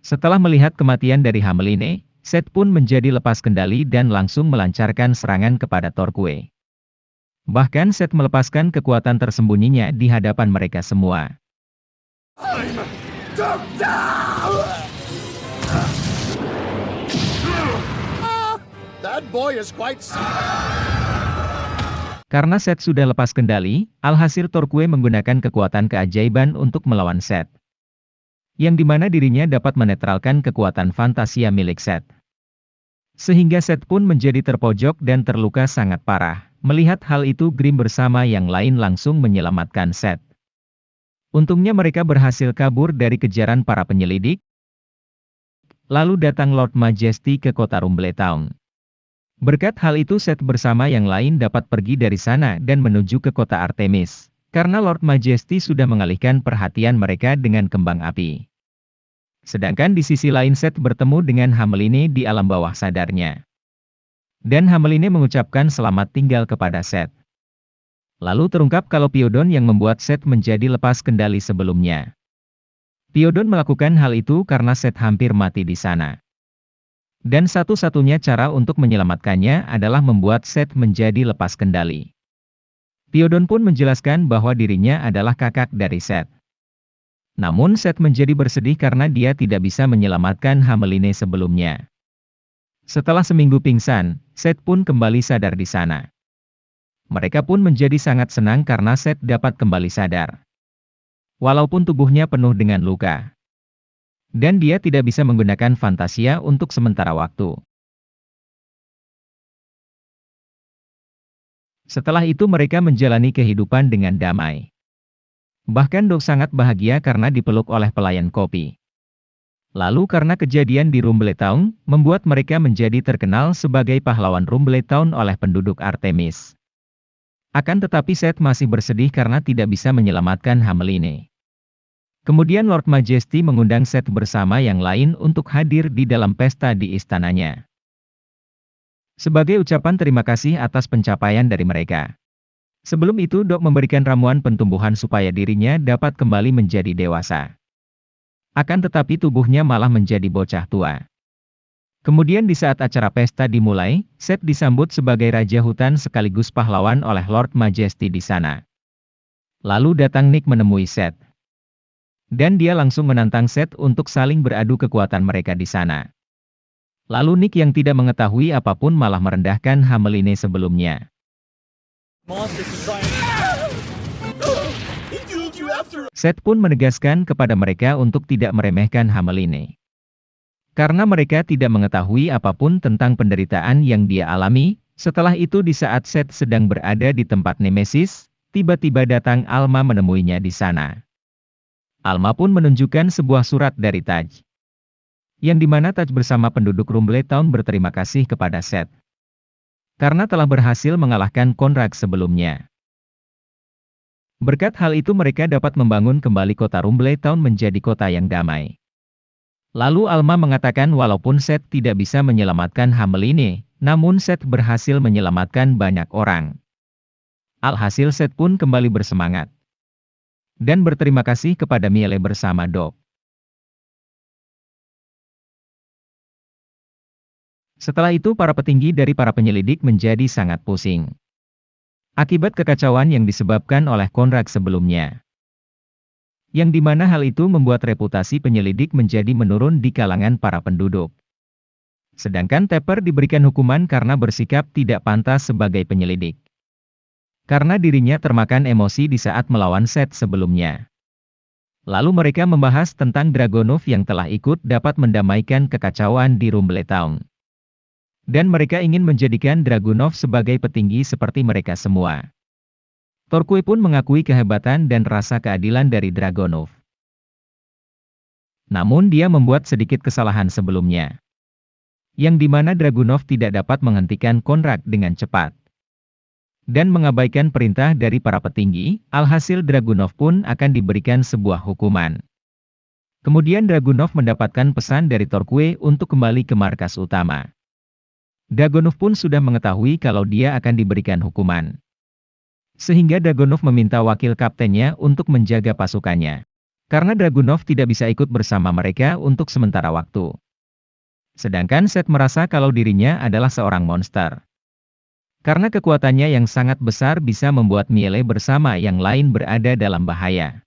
Setelah melihat kematian dari Hameline, Seth pun menjadi lepas kendali dan langsung melancarkan serangan kepada Torquay. Bahkan Seth melepaskan kekuatan tersembunyinya di hadapan mereka semua. Karena Seth sudah lepas kendali, alhasil Torquay menggunakan kekuatan keajaiban untuk melawan Seth. Yang dimana dirinya dapat menetralkan kekuatan fantasia milik Seth. Sehingga Seth pun menjadi terpojok dan terluka sangat parah. Melihat hal itu Grimm bersama yang lain langsung menyelamatkan Seth. Untungnya mereka berhasil kabur dari kejaran para penyelidik. Lalu datang Lord Majesty ke kota Rumbletown. Berkat hal itu Seth bersama yang lain dapat pergi dari sana dan menuju ke kota Artemis. Karena Lord Majesty sudah mengalihkan perhatian mereka dengan kembang api. Sedangkan di sisi lain Seth bertemu dengan Hameline di alam bawah sadarnya. Dan Hameline mengucapkan selamat tinggal kepada Seth. Lalu terungkap kalau Piodon yang membuat Seth menjadi lepas kendali sebelumnya. Piodon melakukan hal itu karena Seth hampir mati di sana. Dan satu-satunya cara untuk menyelamatkannya adalah membuat Seth menjadi lepas kendali. Piodon pun menjelaskan bahwa dirinya adalah kakak dari Seth. Namun Seth menjadi bersedih karena dia tidak bisa menyelamatkan Hameline sebelumnya. Setelah seminggu pingsan, Seth pun kembali sadar di sana. Mereka pun menjadi sangat senang karena Seth dapat kembali sadar. Walaupun tubuhnya penuh dengan luka. Dan dia tidak bisa menggunakan fantasia untuk sementara waktu. Setelah itu mereka menjalani kehidupan dengan damai. Bahkan Doug sangat bahagia karena dipeluk oleh pelayan kopi. Lalu karena kejadian di Rumbletown, membuat mereka menjadi terkenal sebagai pahlawan Rumbletown oleh penduduk Artemis. Akan tetapi Seth masih bersedih karena tidak bisa menyelamatkan Hameline. Kemudian Lord Majesty mengundang Seth bersama yang lain untuk hadir di dalam pesta di istananya. Sebagai ucapan terima kasih atas pencapaian dari mereka. Sebelum itu Doug memberikan ramuan pentumbuhan supaya dirinya dapat kembali menjadi dewasa. Akan tetapi tubuhnya malah menjadi bocah tua. Kemudian di saat acara pesta dimulai, Seth disambut sebagai Raja Hutan sekaligus pahlawan oleh Lord Majesty di sana. Lalu datang Nick menemui Seth. Dan dia langsung menantang Seth untuk saling beradu kekuatan mereka di sana. Lalu Nick yang tidak mengetahui apapun malah merendahkan Hameline sebelumnya. Seth pun menegaskan kepada mereka untuk tidak meremehkan Hameline. Karena mereka tidak mengetahui apapun tentang penderitaan yang dia alami. Setelah itu di saat Seth sedang berada di tempat Nemesis, tiba-tiba datang Alma menemuinya di sana. Alma pun menunjukkan sebuah surat dari Taj. Yang dimana Taj bersama penduduk Rumbletown berterima kasih kepada Seth. Karena telah berhasil mengalahkan Konrad sebelumnya. Berkat hal itu mereka dapat membangun kembali kota Rumbletown menjadi kota yang damai. Lalu Alma mengatakan walaupun Seth tidak bisa menyelamatkan Hameline, namun Seth berhasil menyelamatkan banyak orang. Alhasil Seth pun kembali bersemangat. Dan berterima kasih kepada Miele bersama Doug. Setelah itu para petinggi dari para penyelidik menjadi sangat pusing. Akibat kekacauan yang disebabkan oleh Konrad sebelumnya. Yang dimana hal itu membuat reputasi penyelidik menjadi menurun di kalangan para penduduk. Sedangkan Tepper diberikan hukuman karena bersikap tidak pantas sebagai penyelidik. Karena dirinya termakan emosi di saat melawan Seth sebelumnya. Lalu mereka membahas tentang Dragunov yang telah ikut dapat mendamaikan kekacauan di Rumbletown. Dan mereka ingin menjadikan Dragunov sebagai petinggi seperti mereka semua. Torquay pun mengakui kehebatan dan rasa keadilan dari Dragunov. Namun dia membuat sedikit kesalahan sebelumnya. Yang dimana Dragunov tidak dapat menghentikan Konrad dengan cepat. Dan mengabaikan perintah dari para petinggi, alhasil Dragunov pun akan diberikan sebuah hukuman. Kemudian Dragunov mendapatkan pesan dari Torquay untuk kembali ke markas utama. Dragunov pun sudah mengetahui kalau dia akan diberikan hukuman. Sehingga Dragunov meminta wakil kaptennya untuk menjaga pasukannya. Karena Dragunov tidak bisa ikut bersama mereka untuk sementara waktu. Sedangkan Seth merasa kalau dirinya adalah seorang monster. Karena kekuatannya yang sangat besar bisa membuat Miele bersama yang lain berada dalam bahaya.